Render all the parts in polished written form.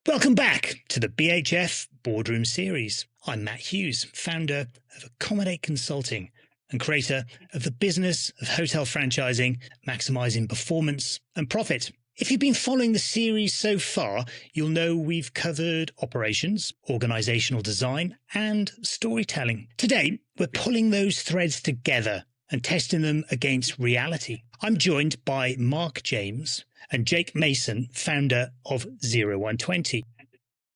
Welcome back to the BHF Boardroom Series. I'm Matt Hughes, founder of Accommodate Consulting and creator of the business of hotel franchising, maximizing performance and profit. If you've been following the series so far, you'll know we've covered operations, organizational design, and storytelling. Today, we're pulling those threads together and testing them against reality. I'm joined by Mark James and Jake Mason, founder of 0120.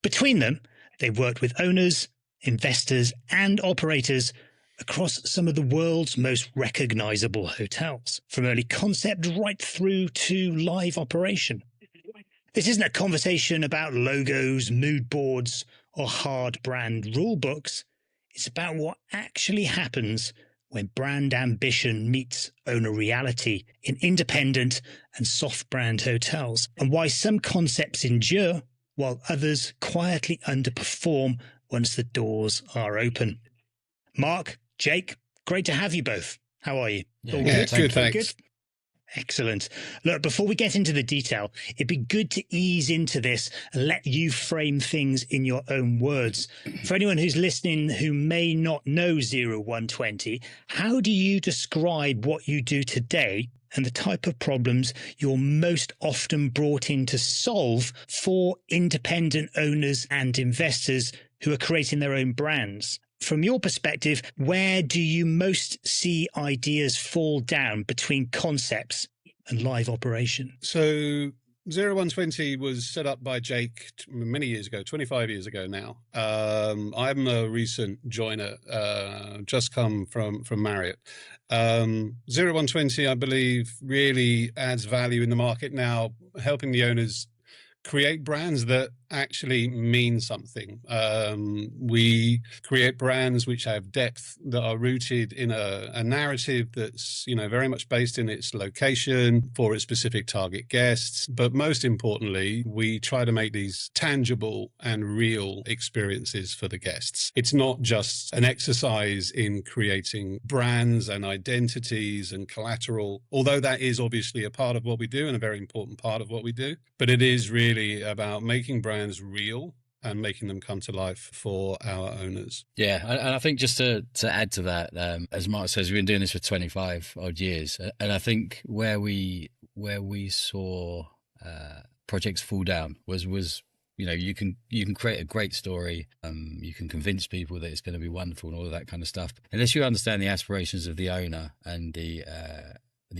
Between them, they've worked with owners, investors, and operators across some of the world's most recognizable hotels, from early concept right through to live operation. This isn't a conversation about logos, mood boards, or hard brand rule books. It's about what actually happens when brand ambition meets owner reality in independent and soft brand hotels, and why some concepts endure while others quietly underperform once the doors are open. Mark, Jake, great to have you both. How are you? All good? Good, thanks. Good? Excellent. Look, before we get into the detail, it'd be good to ease into this and let you frame things in your own words. For anyone who's listening who may not know 0120, how do you describe what you do today and the type of problems you're most often brought in to solve for independent owners and investors who are creating their own brands? From your perspective, where do you most see ideas fall down between concepts and live operation? So 0120 was set up by Jake many years ago, 25 years ago now. I'm a recent joiner, just come from Marriott. 0120, I believe, really adds value in the market now, helping the owners create brands that actually mean something. We create brands which have depth, that are rooted in a narrative that's, very much based in its location for its specific target guests. But most importantly, we try to make these tangible and real experiences for the guests. It's not just an exercise in creating brands and identities and collateral, although that is obviously a part of what we do and a very important part of what we do. But it is really about making brands real and making them come to life for our owners. Yeah, and I think just to add to that, as Mark says, we've been doing this for 25 odd years, and I think where we saw projects fall down was you can create a great story, you can convince people that it's going to be wonderful and all of that kind of stuff. Unless you understand the aspirations of the owner and the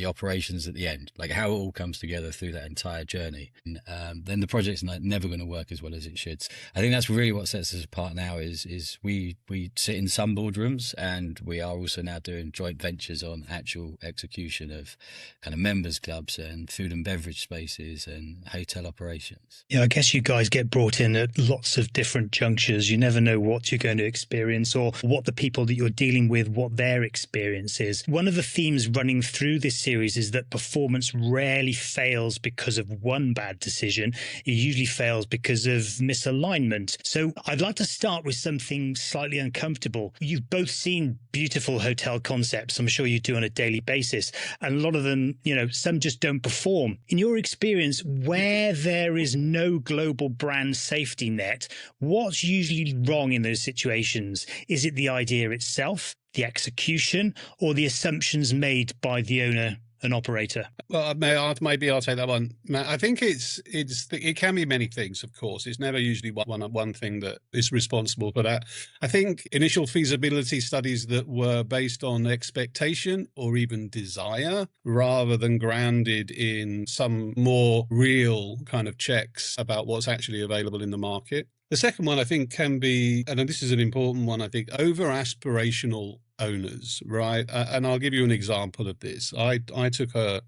operations at the end, like how it all comes together through that entire journey, and then the project's never going to work as well as it should. I think that's really what sets us apart now is we sit in some boardrooms, and we are also now doing joint ventures on actual execution of kind of members clubs and food and beverage spaces and hotel operations. Yeah, I guess you guys get brought in at lots of different junctures. You never know what you're going to experience or what the people that you're dealing with, what their experience is. One of the themes running through this series is that performance rarely fails because of one bad decision. It usually fails because of misalignment. So I'd like to start with something slightly uncomfortable. You've both seen beautiful hotel concepts. I'm sure you do on a daily basis. And a lot of them, some just don't perform. In your experience, where there is no global brand safety net, what's usually wrong in those situations? Is it the idea itself, the execution, or the assumptions made by the owner and operator? Well, maybe I'll take that one. I think it can be many things, of course. It's never usually one thing that is responsible for that. I think initial feasibility studies that were based on expectation or even desire, rather than grounded in some more real kind of checks about what's actually available in the market. The second one, I think, can be, and this is an important one, I think, over-aspirational owners, right? And I'll give you an example of this. I took a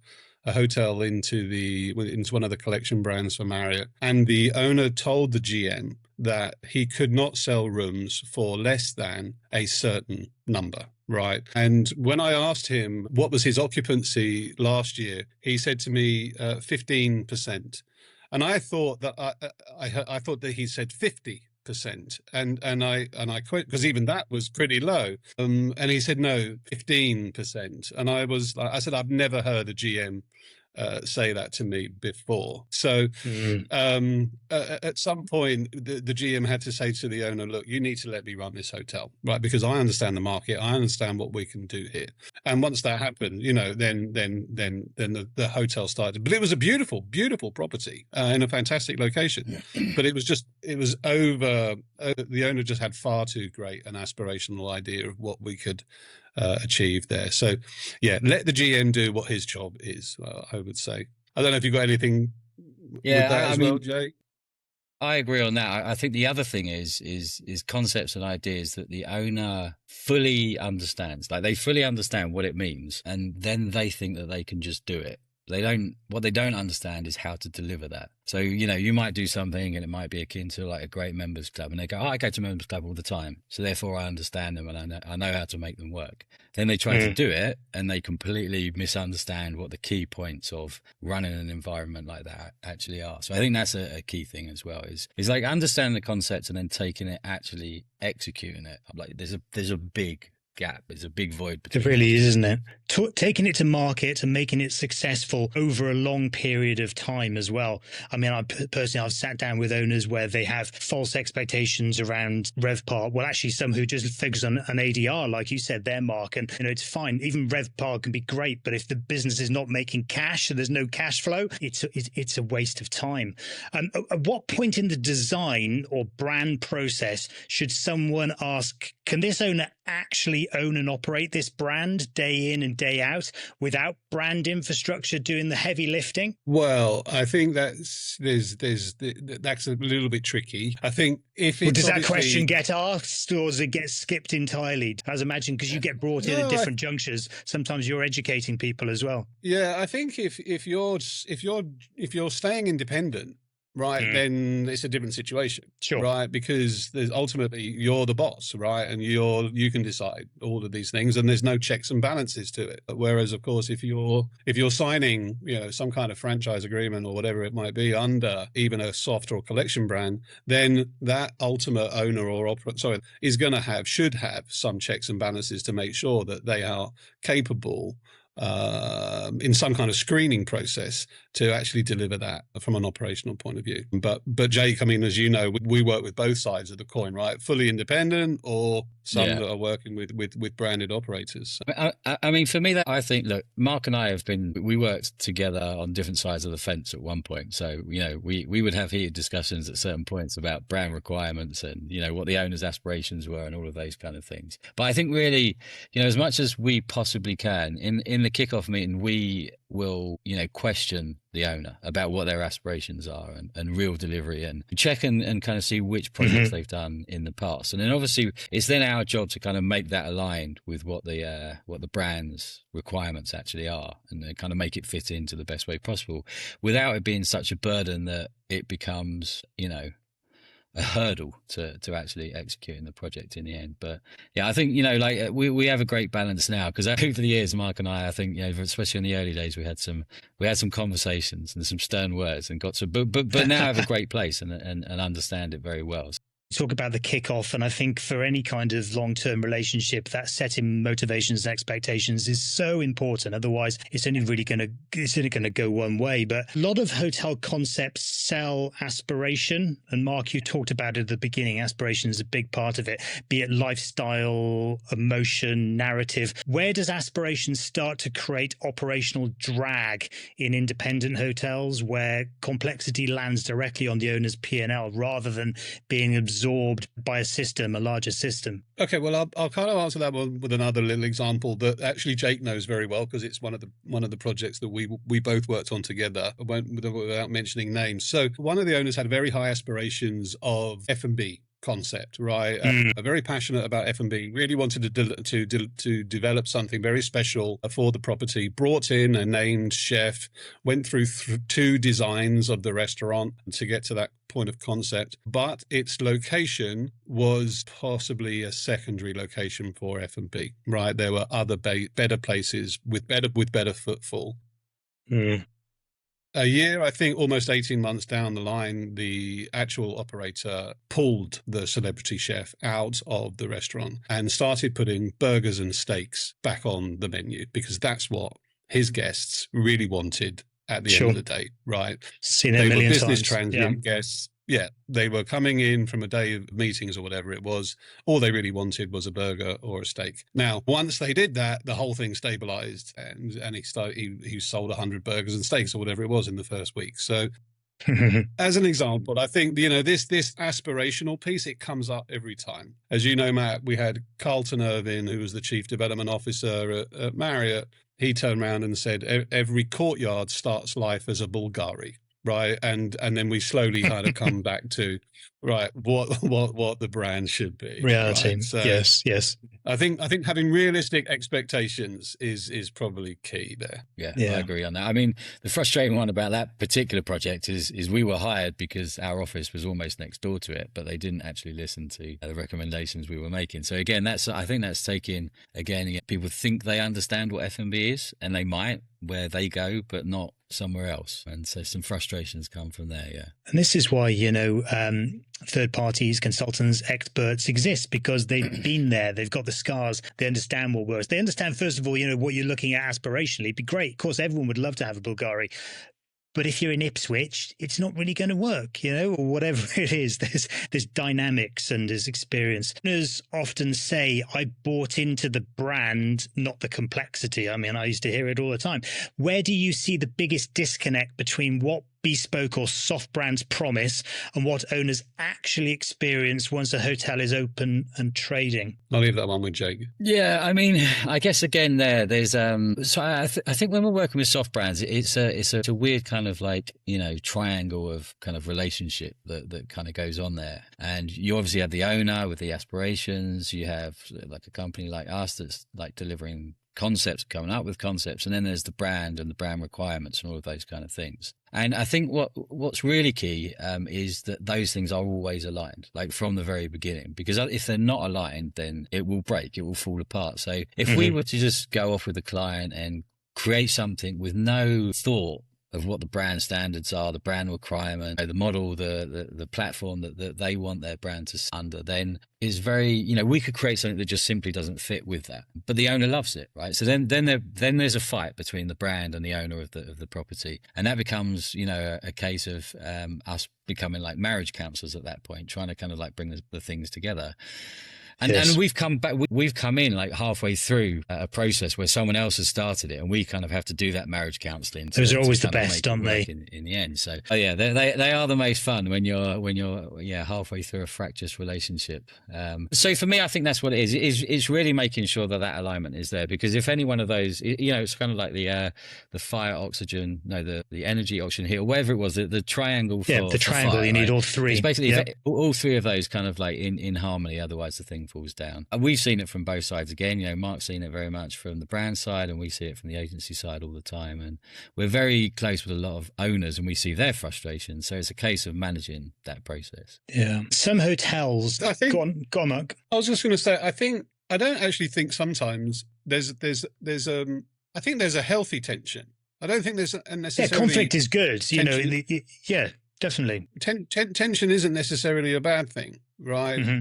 hotel into one of the collection brands for Marriott, and the owner told the GM that he could not sell rooms for less than a certain number. Right. And when I asked him what was his occupancy last year, he said to me 15%. And I thought that I thought that he said 50%, and I quit, because even that was pretty low. And he said no, 15%. And I said, I've never heard a GM say that to me before. So at some point, the GM had to say to the owner, look, you need to let me run this hotel, right? Because I understand the market. I understand what we can do here. And once that happened, then the hotel started. But it was a beautiful, beautiful property in a fantastic location. But it was over. The owner just had far too great an aspirational idea of what we could achieve there. So, yeah, let the GM do what his job is, I would say. I don't know if you've got anything with that as well, Jay? I agree on that. I think the other thing is concepts and ideas that the owner fully understands. Like, they fully understand what it means, and then they think that they can just do it. What they don't understand is how to deliver that. So, you might do something and it might be akin to like a great members club, and they go, I go to members club all the time, so therefore I understand them and I know how to make them work. Then they try to do it and they completely misunderstand what the key points of running an environment like that actually are. So I think that's a key thing as well, is like understanding the concept and then taking it, actually executing it. Like, there's a big gap. There's a big void between. It really is, isn't it? Taking it to market and making it successful over a long period of time as well. I mean, I've sat down with owners where they have false expectations around RevPAR. Well, actually, some who just focus on an ADR, like you said, their mark, and it's fine. Even RevPAR can be great, but if the business is not making cash and there's no cash flow, it's a waste of time. At what point in the design or brand process should someone ask, can this owner actually own and operate this brand day in and day out without brand infrastructure doing the heavy lifting? Well, I think that's a little bit tricky. I think does that question get asked, or does it get skipped entirely? As I imagine, because you get brought in at different junctures, sometimes you're educating people as well. Yeah, I think if you're staying independent, right, then it's a different situation, right? Because ultimately you're the boss, right, and you can decide all of these things, and there's no checks and balances to it. Whereas, of course, if you're signing, some kind of franchise agreement or whatever it might be under even a soft or collection brand, then that ultimate owner or should have some checks and balances to make sure that they are capable in some kind of screening process to actually deliver that from an operational point of view. But Jake, I mean, as you know, we work with both sides of the coin, right? Fully independent, or some that are working with branded operators. I mean, for me, I think, look, Mark and I we worked together on different sides of the fence at one point. So, we would have heated discussions at certain points about brand requirements and, what the owner's aspirations were and all of those kind of things. But I think really, as much as we possibly can, in the kickoff meeting, we will, question the owner about what their aspirations are and real delivery, and check and kind of see which projects they've done in the past. And then obviously it's then our job to kind of make that aligned with what the brand's requirements actually are, and then kind of make it fit into the best way possible without it being such a burden that it becomes, a hurdle to actually executing the project in the end. But yeah, I think, we have a great balance now, because over the years, Mark and I think, especially in the early days, we had some conversations and some stern words, and got to, but now have a great place and understand it very well. Talk about the kickoff, and I think for any kind of long-term relationship, that setting motivations and expectations is so important. Otherwise, it's only going to go one way. But a lot of hotel concepts sell aspiration, and Mark, you talked about it at the beginning. Aspiration is a big part of it, be it lifestyle, emotion, narrative. Where does aspiration start to create operational drag in independent hotels, where complexity lands directly on the owner's P&L rather than being absorbed by a larger system? Okay, well, I'll kind of answer that one with another little example that actually Jake knows very well, because it's one of the projects that we both worked on together, without mentioning names. So one of the owners had very high aspirations of F&B concept, right? Very passionate about F&B, really wanted to develop something very special for the property, brought in a named chef, went through two designs of the restaurant to get to that point of concept, but its location was possibly a secondary location for F&B, right? There were other better places with better footfall. A year, I think almost 18 months down the line, the actual operator pulled the celebrity chef out of the restaurant and started putting burgers and steaks back on the menu, because that's what his guests really wanted at the Sure. end of the day, right? Seen it a They were million business times. transient guests. Yeah, they were coming in from a day of meetings or whatever it was. All they really wanted was a burger or a steak. Now, once they did that, the whole thing stabilized, and he sold 100 burgers and steaks or whatever it was in the first week. So, as an example, I think, this aspirational piece, it comes up every time. As you know, Matt, we had Carlton Irvin, who was the chief development officer at Marriott. He turned around and said, every courtyard starts life as a Bulgari. Right. And then we slowly kind of come back to, right, what the brand should be. Reality. Right? So Yes. I think having realistic expectations is probably key there. Yeah, I agree on that. I mean, the frustrating one about that particular project is we were hired because our office was almost next door to it, but they didn't actually listen to the recommendations we were making. So again, I think that's taking, again, people think they understand what F&B is, and they might where they go, but not somewhere else. And so some frustrations come from there, yeah. And this is why, third parties, consultants, experts exist, because they've been there, they've got the scars, they understand what works. They understand, first of all, what you're looking at aspirationally. It'd be great. Of course, everyone would love to have a Bulgari. But if you're in Ipswich, it's not really going to work, or whatever it is. There's dynamics and there's experience. Owners often say, I bought into the brand, not the complexity. I mean, I used to hear it all the time. Where do you see the biggest disconnect between what bespoke or soft brands promise and what owners actually experience once a hotel is open and trading? I'll leave that one with Jake. Yeah, I mean, I guess again there's so I think when we're working with soft brands, it's a weird kind of triangle of kind of relationship that kind of goes on there. And you obviously have the owner with the aspirations, you have like a company like us that's like delivering concepts, coming up with concepts, and then there's the brand and the brand requirements and all of those kind of things. And I think what's really key is that those things are always aligned, like from the very beginning, because if they're not aligned, then it will break, it will fall apart. So if we were to just go off with the client and create something with no thought of what the brand standards are, the brand requirement, the model, the platform that they want their brand to under, then is very, we could create something that just simply doesn't fit with that. But the owner loves it, right? So then there's a fight between the brand and the owner of the property, and that becomes, a case of us becoming like marriage counselors at that point, trying to kind of like bring the things together. And, yes. And we've come in like halfway through a process where someone else has started it, and we kind of have to do that marriage counselling. Those are always the best, aren't they? In the end, so they are the most fun when you're halfway through a fractious relationship. So for me, I think that's what it is. It's really making sure that alignment is there, because if any one of those, it's kind of like the fire, oxygen, the energy, oxygen, heat, or whatever it was, the triangle. The triangle. Fire, you need all three. It's basically all three of those kind of like in harmony. Otherwise, the thing falls down. And we've seen it from both sides again. Mark's seen it very much from the brand side, and we see it from the agency side all the time. And we're very close with a lot of owners, and we see their frustration. So it's a case of managing that process. Yeah. Some hotels. I think, go on, Mark. I was just going to say, I don't actually think sometimes there's I think there's a healthy tension. I don't think there's a necessarily. Conflict is good. Yeah, definitely. Tension isn't necessarily a bad thing, right? Mm-hmm.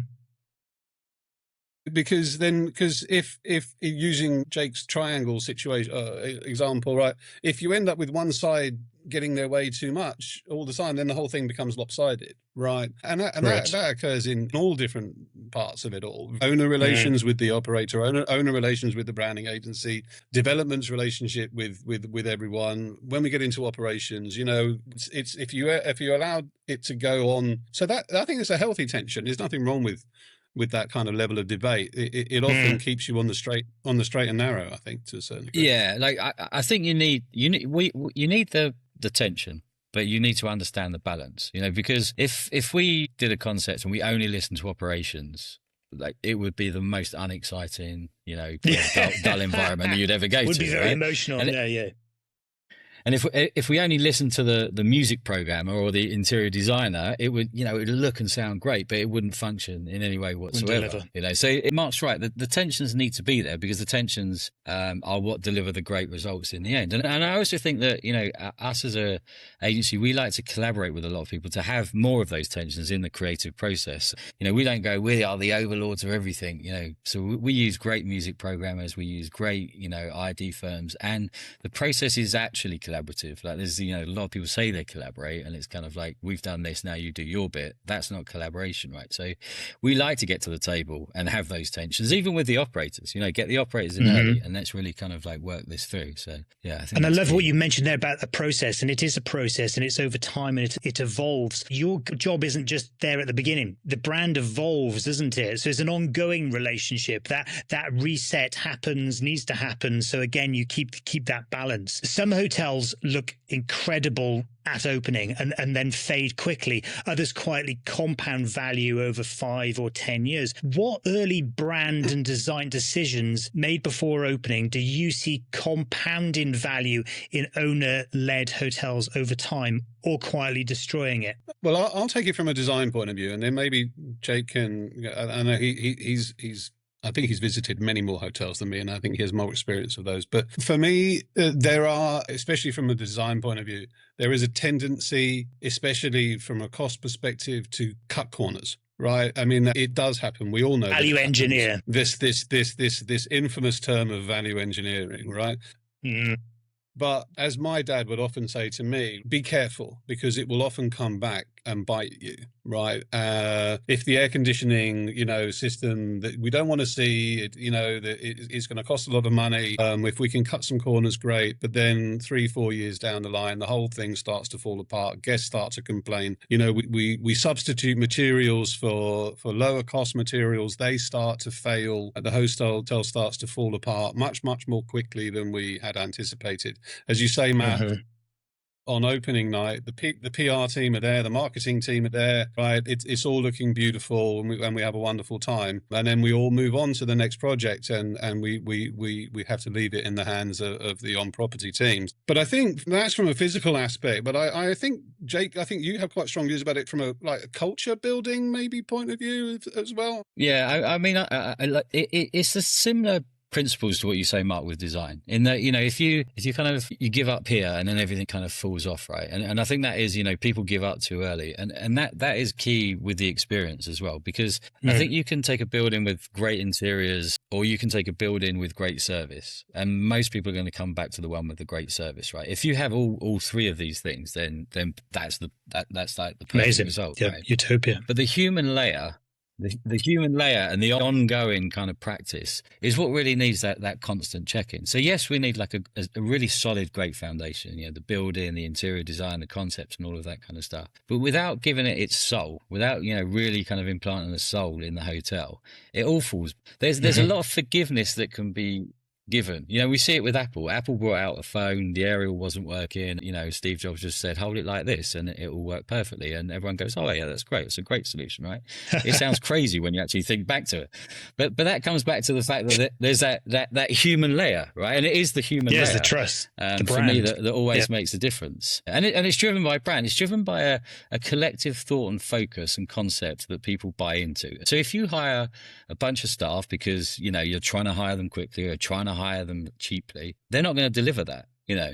Because if using Jake's triangle situation example, right, if you end up with one side getting their way too much all the time, then the whole thing becomes lopsided, right? And that occurs in all different parts of it all. Owner relations with the operator, owner relations with the branding agency, development's relationship with everyone. When we get into operations, it's if you allow it to go on, so that I think it's a healthy tension. There's nothing wrong with that kind of level of debate. It often keeps you on the straight and narrow, I think, to a certain degree. Yeah, like I think you need the tension, but you need to understand the balance, because if we did a concept and we only listened to operations, like it would be the most unexciting, dull environment that you'd ever go to. It would be very emotional. Yeah. And if we only listen to the music programmer or the interior designer, it would it would look and sound great, but it wouldn't function in any way whatsoever. So Mark's right. The tensions need to be there, because the tensions are what deliver the great results in the end. And I also think that us as a agency, we like to collaborate with a lot of people to have more of those tensions in the creative process. We don't go, we are the overlords of everything. So we use great music programmers, we use great ID firms, and the process is actually collaborative. collaborative. Like there's, a lot of people say they collaborate and it's kind of like, we've done this, now you do your bit. That's not collaboration, right? So we like to get to the table and have those tensions, even with the operators, get the operators in early, and let's really kind of like work this through. So yeah, I think. And I love what you mentioned there about the process, and it is a process and it's over time and it evolves. Your job isn't just there at the beginning. The brand evolves, isn't it? So it's an ongoing relationship. That reset needs to happen. So again, you keep that balance. Some hotels look incredible at opening and then fade quickly. Others quietly compound value over 5 or 10 years. What early brand and design decisions made before opening do you see compounding value in owner-led hotels over time, or quietly destroying it? Well, I'll take it from a design point of view, and then maybe Jake can. I know I think he's visited many more hotels than me, and I think he has more experience of those. But for me, there are, especially from a design point of view, there is a tendency, especially from a cost perspective, to cut corners. Right. I mean, it does happen. We all know value engineer. This infamous term of value engineering. Right. Mm. But as my dad would often say to me, be careful, because it will often come back and bite you, right? If the air conditioning, system that we don't want to see, that it's going to cost a lot of money. If we can cut some corners, great. But then 3-4 years down the line, the whole thing starts to fall apart. Guests start to complain. We substitute materials for lower cost materials. They start to fail. The hotel starts to fall apart much, much more quickly than we had anticipated. As you say, Matt, on opening night, the PR team are there, the marketing team are there, right? It's all looking beautiful, and we have a wonderful time, and then we all move on to the next project, and we have to leave it in the hands of the on-property teams. But I think that's from a physical aspect. But I think, Jake, you have quite strong views about it from a culture building maybe point of view as well. Yeah, I mean, it's a similar principles to what you say, Mark, with design, in that if you you give up here and then everything kind of falls off, right? And I think that is people give up too early, and that is key with the experience as well, because I think you can take a building with great interiors, or you can take a building with great service, and most people are going to come back to the one with the great service, right? If you have all three of these things, then that's like the perfect result, yeah, right? Utopia. But the human layer. The human layer and the ongoing kind of practice is what really needs that constant check-in. So yes, we need like a really solid, great foundation, the building, the interior design, the concepts and all of that kind of stuff. But without giving it its soul, without, really kind of implanting a soul in the hotel, it all falls. There's a lot of forgiveness that can be given. We see it with Apple. Apple brought out a phone, the aerial wasn't working. Steve Jobs just said, hold it like this, and it will work perfectly. And everyone goes, oh yeah, that's great. It's a great solution, right? It sounds crazy when you actually think back to it. But that comes back to the fact that there's that human layer, right? And it is the human layer. Yes, the trust. The brand. For me, that always makes a difference. And it's driven by brand. It's driven by a collective thought and focus and concept that people buy into. So if you hire a bunch of staff because, you're trying to hire them quickly or trying to hire them cheaply, they're not going to deliver that.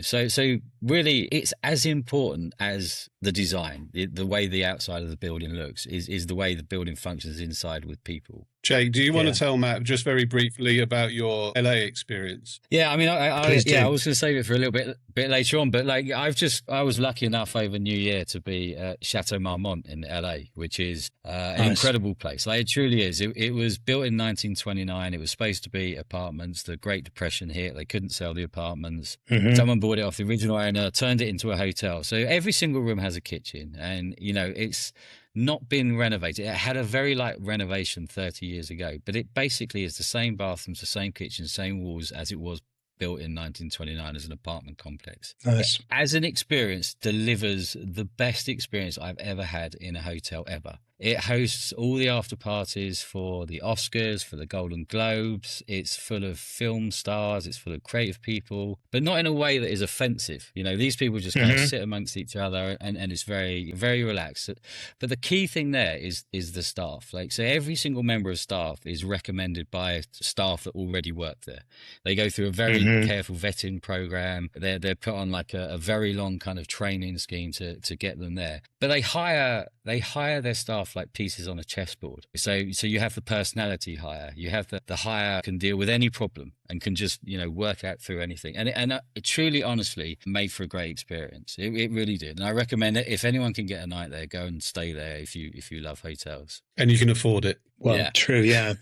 So really it's as important as the design, the way the outside of the building looks is the way the building functions inside with people. Jay, do you want to tell Matt just very briefly about your LA experience? Yeah, I mean, I was going to save it for a little bit later on, but I was lucky enough over New Year to be at Chateau Marmont in LA, which is an incredible place. Like, it truly is. It was built in 1929. It was supposed to be apartments. The Great Depression hit. They couldn't sell the apartments. Someone bought it off the original owner, turned it into a hotel. So every single room has a kitchen, and it's not been renovated. It had a very light renovation 30 years ago, but it basically is the same bathrooms, the same kitchen, same walls as it was built in 1929 as an apartment complex. Nice. As an experience, delivers the best experience I've ever had in a hotel ever. It hosts all the after parties for the Oscars, for the Golden Globes. It's full of film stars. It's full of creative people, but not in a way that is offensive. These people just kind of sit amongst each other, and it's very, very relaxed. But the key thing there is the staff. So every single member of staff is recommended by staff that already work there. They go through a very careful vetting program. They're put on like a very long kind of training scheme to get them there. But they hire they hire their staff like pieces on a chessboard. So you have the personality hire, you have the hire can deal with any problem and can just, work out through anything. And it truly, honestly, made for a great experience. It really did. And I recommend it. If anyone can get a night there, go and stay there if you love hotels. And you can afford it. Well, yeah. True, yeah.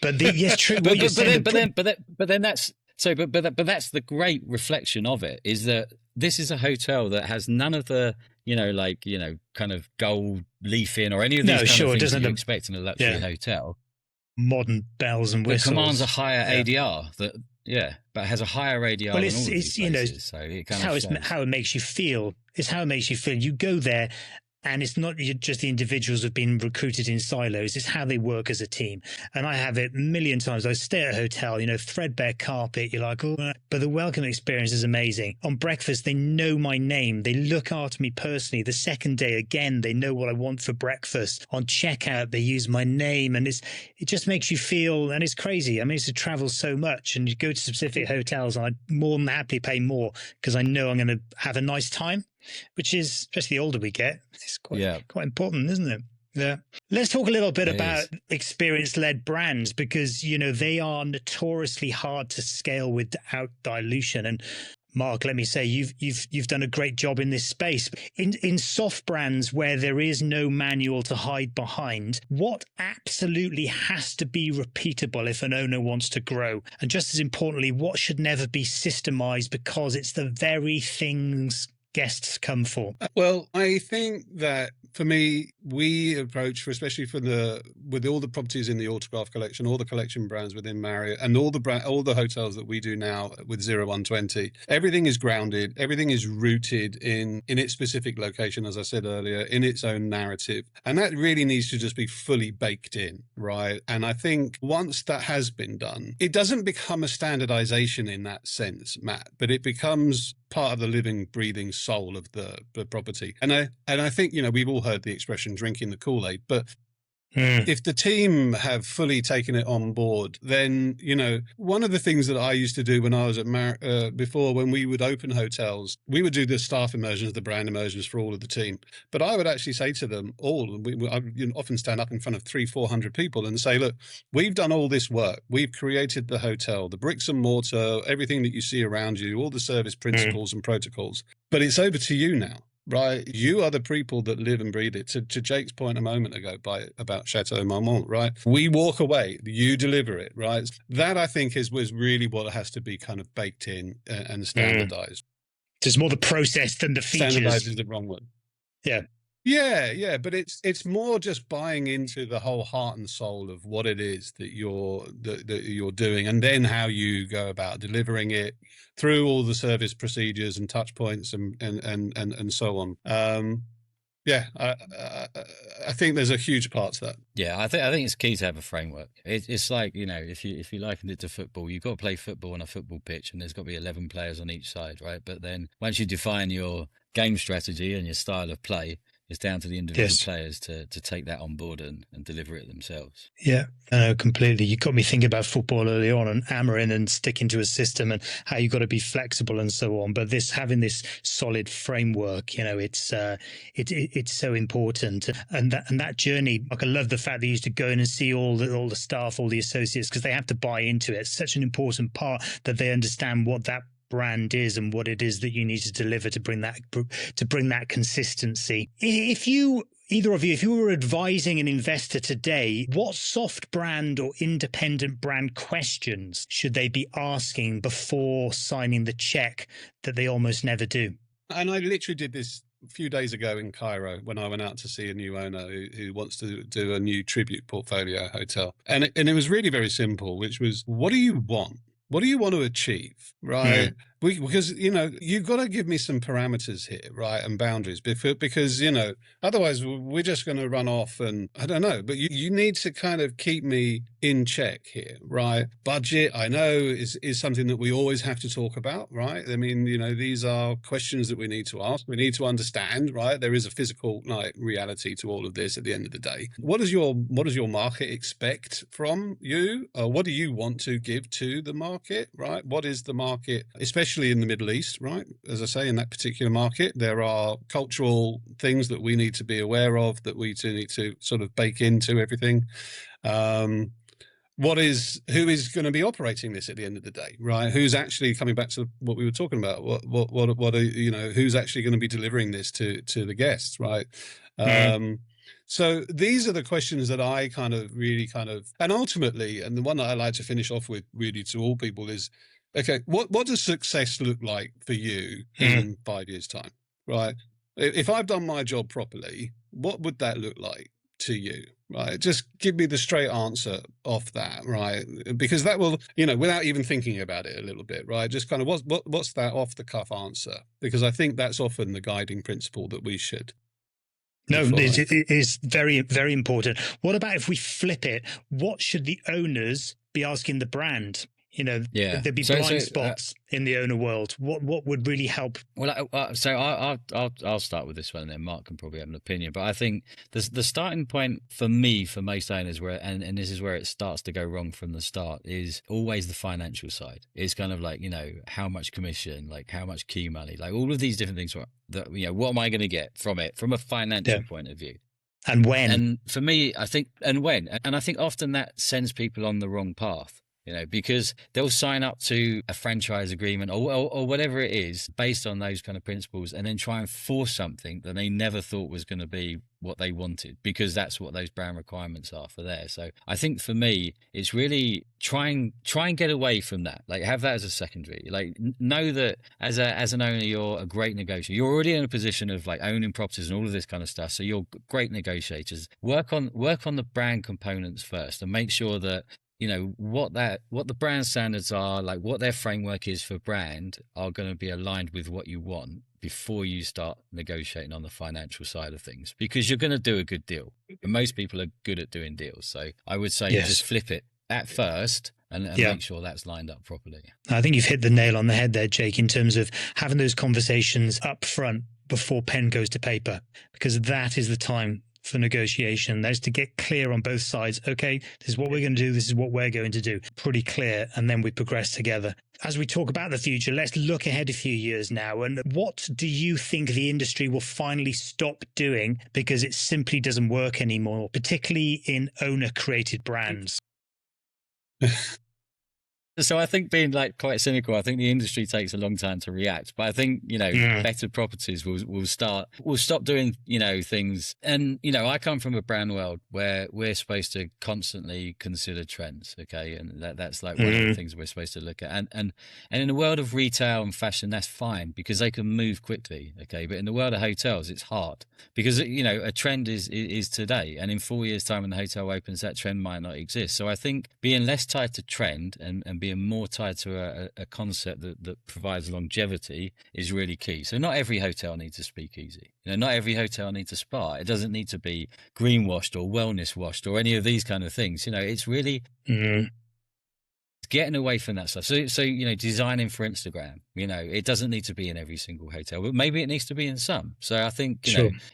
But yes, true. But that's the great reflection of it, is that this is a hotel that has none of the, kind of gold leafing or any of these kind of things that you expect in a luxury hotel. Modern bells and whistles. It commands a higher ADR but it has a higher ADR than all of these places. So it how it makes you feel. It's how it makes you feel. You go there, and it's not just the individuals who've been recruited in silos. It's how they work as a team. And I have it a million times. I stay at a hotel, threadbare carpet. You're like, oh, but the welcome experience is amazing. On breakfast, they know my name. They look after me personally. The second day, again, they know what I want for breakfast. On checkout, they use my name. And it just makes you feel, and it's crazy. I used to travel so much, and you go to specific hotels, and I'd more than happily pay more because I know I'm going to have a nice time. Which is, especially the older we get, it's quite important, isn't it? Yeah. Let's talk a little bit about experience-led brands, because, they are notoriously hard to scale without dilution. And Mark, let me say, you've done a great job in this space. In soft brands where there is no manual to hide behind, what absolutely has to be repeatable if an owner wants to grow? And just as importantly, what should never be systemized because it's the very things guests come for? Well, I think that for me, we approach, especially with all the properties in the Autograph collection, all the collection brands within Marriott, and all the hotels that we do now with 0120, everything is grounded, everything is rooted in its specific location, as I said earlier, in its own narrative. And that really needs to just be fully baked in, right? And I think once that has been done, it doesn't become a standardization in that sense, Matt, but it becomes part of the living, breathing soul of the property. And I think, we've all heard the expression drinking the Kool-Aid, but if the team have fully taken it on board, then, one of the things that I used to do when I was at before, when we would open hotels, we would do the staff immersions, the brand immersions for all of the team. But I would actually say to them all, I often stand up in front of 300-400 people and say, look, we've done all this work. We've created the hotel, the bricks and mortar, everything that you see around you, all the service principles and protocols. But it's over to you now. Right, you are the people that live and breathe it. To Jake's point a moment ago about Chateau Marmont, right? We walk away, you deliver it, right? That I think was really what has to be kind of baked in and standardized. It's more the process than the features. Standardized is the wrong word. Yeah, but it's more just buying into the whole heart and soul of what it is that you're doing, and then how you go about delivering it through all the service procedures and touch points and so on. I think there's a huge part to that. Yeah, I think it's key to have a framework. It's like, if you likened it to football, you've got to play football on a football pitch, and there's got to be 11 players on each side, right? But then once you define your game strategy and your style of play, it's down to the individual players to take that on board and deliver it themselves. Yeah, completely. You got me thinking about football early on and hammering and sticking to a system and how you got to be flexible and so on. But having this solid framework, it's so important. And that journey, like, I love the fact that you used to go in and see all the staff, all the associates, because they have to buy into it. It's such an important part that they understand what that brand is and what it is that you need to deliver to bring that consistency. Either of you, if you were advising an investor today, what soft brand or independent brand questions should they be asking before signing the check that they almost never do? And I literally did this a few days ago in Cairo when I went out to see a new owner who wants to do a new tribute portfolio hotel. And it was really very simple, which was, what do you want? What do you want to achieve, right? Because, you've got to give me some parameters here, right, and boundaries, because, otherwise we're just going to run off and, I don't know, but you need to kind of keep me in check here, right? Budget, I know, is something that we always have to talk about, right? I mean, these are questions that we need to ask. We need to understand, right? There is a physical reality to all of this at the end of the day. What does your market expect from you? What do you want to give to the market, right? What is the market, especially especially in the Middle East, right? As I say, in that particular market, there are cultural things that we need to be aware of, that we need to sort of bake into everything. Who is going to be operating this at the end of the day, right? Who's actually, coming back to what we were talking about, what are, who's actually going to be delivering this to the guests, right? So these are the questions that I and ultimately, and the one that I like to finish off with really to all people is, okay, what does success look like for you in 5 years' time, right? If I've done my job properly, what would that look like to you, right? Just give me the straight answer off that, right? Because that will, without even thinking about it a little bit, right? Just kind of what's that off the cuff answer? Because I think that's often the guiding principle that we should. No, it is very, very important. What about if we flip it? What should the owners be asking the brand? There'd be blind spots in the owner world. What would really help? Well, I'll start with this one, and then Mark can probably have an opinion. But I think the starting point for me, for most owners, and this is where it starts to go wrong from the start, is always the financial side. It's kind of like, how much commission, like how much key money, like all of these different things. That what am I going to get from it from a financial point of view? And when? And for me, I think, and when, and I think often that sends people on the wrong path. Because they'll sign up to a franchise agreement or whatever it is based on those kind of principles, and then try and force something that they never thought was going to be what they wanted, because that's what those brand requirements are for there. So I think for me, it's really try and get away from that. Like, have that as a secondary. Like, know that as an owner, you're a great negotiator. You're already in a position of like owning properties and all of this kind of stuff. So you're great negotiators. Work on the brand components first, and make sure that what the brand standards are, like what their framework is for brand, are going to be aligned with what you want before you start negotiating on the financial side of things, because you're going to do a good deal. And most people are good at doing deals. So I would say just flip it at first and make sure that's lined up properly. I think you've hit the nail on the head there, Jake, in terms of having those conversations up front before pen goes to paper, because that is the time for negotiation. That is to get clear on both sides. Okay, this is what we're going to do. This is what we're going to do. Pretty clear. And then we progress together. As we talk about the future, let's look ahead a few years now. And what do you think the industry will finally stop doing because it simply doesn't work anymore, particularly in owner-created brands? So I think, being like quite cynical, I think the industry takes a long time to react. But I think, better properties will stop doing, things. And, I come from a brand world where we're supposed to constantly consider trends. Okay. And that's like one of the things we're supposed to look at. And in the world of retail and fashion, that's fine because they can move quickly. Okay. But in the world of hotels, it's hard because, a trend is today. And in 4 years' time, when the hotel opens, that trend might not exist. So I think being less tied to trend and being more tied to a concept that provides longevity is really key. So not every hotel needs a speakeasy. Not every hotel needs a spa. It doesn't need to be greenwashed or wellness washed or any of these kind of things. It's really getting away from that stuff. So designing for Instagram, it doesn't need to be in every single hotel, but maybe it needs to be in some. So I think,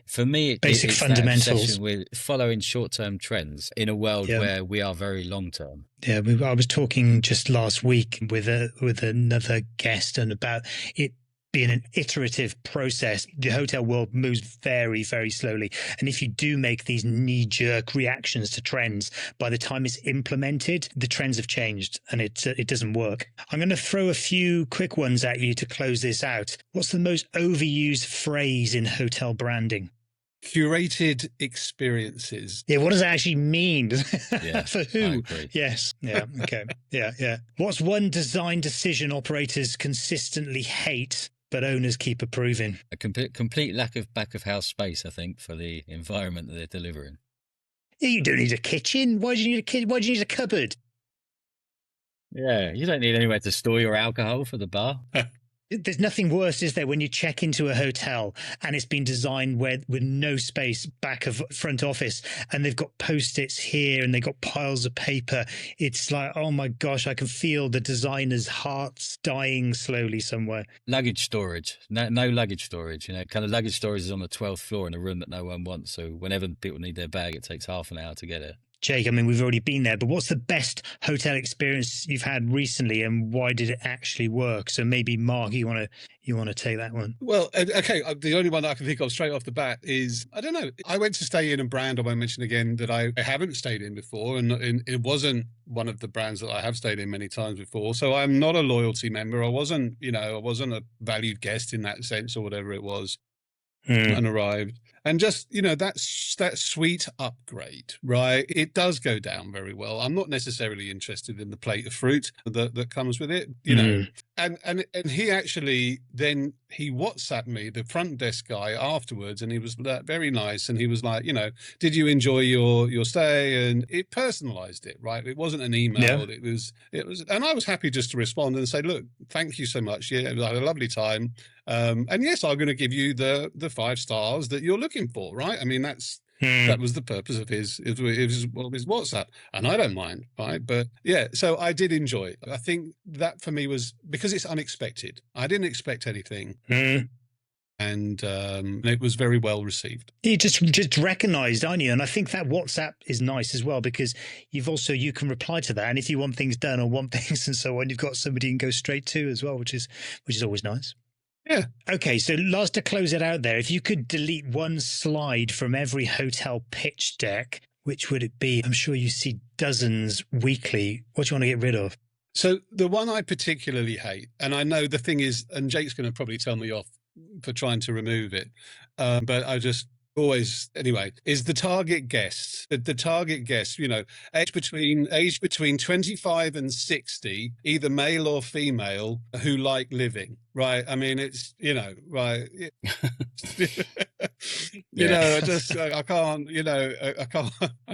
for me, basic it's fundamentals with following short-term trends in a world where we are very long-term. Yeah, I was talking just last week with another guest and about it being an iterative process. The hotel world moves very, very slowly. And if you do make these knee-jerk reactions to trends, by the time it's implemented, the trends have changed and it doesn't work. I'm going to throw a few quick ones at you to close this out. What's the most overused phrase in hotel branding? Curated experiences. Yeah, what does that actually mean? Yeah, for who? I agree. Yes. Yeah. Okay. Yeah. What's one design decision operators consistently hate but owners keep approving? A complete lack of back of house space, I think, for the environment that they're delivering. Yeah, you don't need a kitchen. Why do you need a kitchen? Why do you need a cupboard? Yeah, you don't need anywhere to store your alcohol for the bar. There's nothing worse, is there, when you check into a hotel and it's been designed with no space back of front office, and they've got post-its here and they've got piles of paper. It's like, oh my gosh, I can feel the designer's hearts dying slowly somewhere. Luggage storage, no luggage storage. Kind of luggage storage is on the 12th floor in a room that no one wants. So whenever people need their bag, it takes half an hour to get it. Jake, I mean, we've already been there, but what's the best hotel experience you've had recently, and why did it actually work? So maybe Mark, you want to take that one? Well, okay. The only one that I can think of straight off the bat is, I don't know. I went to stay in a brand I won't mention again that I haven't stayed in before, and it wasn't one of the brands that I have stayed in many times before. So I'm not a loyalty member. I wasn't a valued guest in that sense or whatever it was. And arrived, and just that sweet upgrade, right? It does go down very well. I'm not necessarily interested in the plate of fruit that comes with it, And he actually then he WhatsApped me, the front desk guy, afterwards, and he was very nice, and he was like, did you enjoy your stay? And it personalized it, right? It wasn't an email. Yeah. It was, and I was happy just to respond and say, look, thank you so much. Yeah, I had a lovely time. And yes, I'm going to give you the 5 stars that you're looking for, right? I mean, that was the purpose of his WhatsApp, and I don't mind, right? But yeah, so I did enjoy it. I think that for me was because it's unexpected. I didn't expect anything. And it was very well received. You just recognised, aren't you? And I think that WhatsApp is nice as well, because you can reply to that, and if you want things done or want things and so on, you've got somebody you can go straight to as well, which is always nice. Yeah. Okay, so last, to close it out there, if you could delete one slide from every hotel pitch deck, which would it be? I'm sure you see dozens weekly. What do you want to get rid of? So the one I particularly hate, and I know the thing is, and Jake's going to probably tell me off for trying to remove it, but I just always is the target guest. The target guest, aged between 25 and 60, either male or female, who like living. Right. I mean, it's, right. I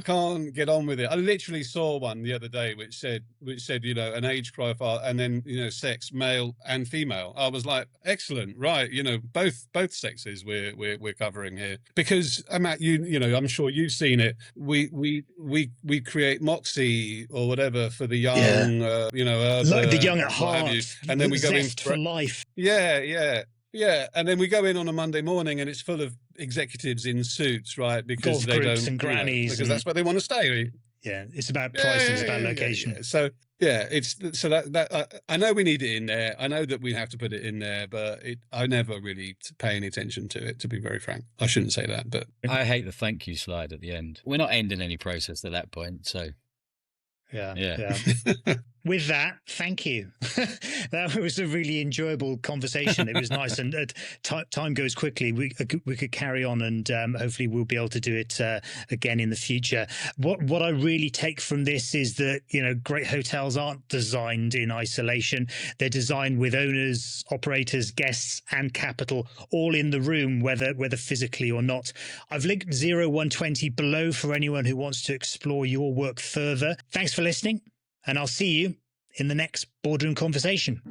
can't get on with it. I literally saw one the other day which said, an age profile and then, sex, male and female. I was like, excellent. Right. Both sexes we're covering here, because Matt, I'm sure you've seen it. We create Moxie or whatever for the young, like the young at heart, and then we go in for life. Yeah. And then we go in on a Monday morning and it's full of executives in suits, right? Because golf groups and grannies, because that's where they want to stay. Yeah, it's about price, it's about location. Yeah. So that I know we need it in there. I know that we have to put it in there, but I never really pay any attention to it, to be very frank. I shouldn't say that, but I hate the thank you slide at the end. We're not ending any process at that point, so yeah. With that, thank you. That was a really enjoyable conversation. It was nice, and time goes quickly. We could carry on, and hopefully we'll be able to do it again in the future. What I really take from this is that great hotels aren't designed in isolation. They're designed with owners, operators, guests, and capital all in the room, whether physically or not. I've linked 0120 below for anyone who wants to explore your work further. Thanks for listening, and I'll see you in the next boardroom conversation.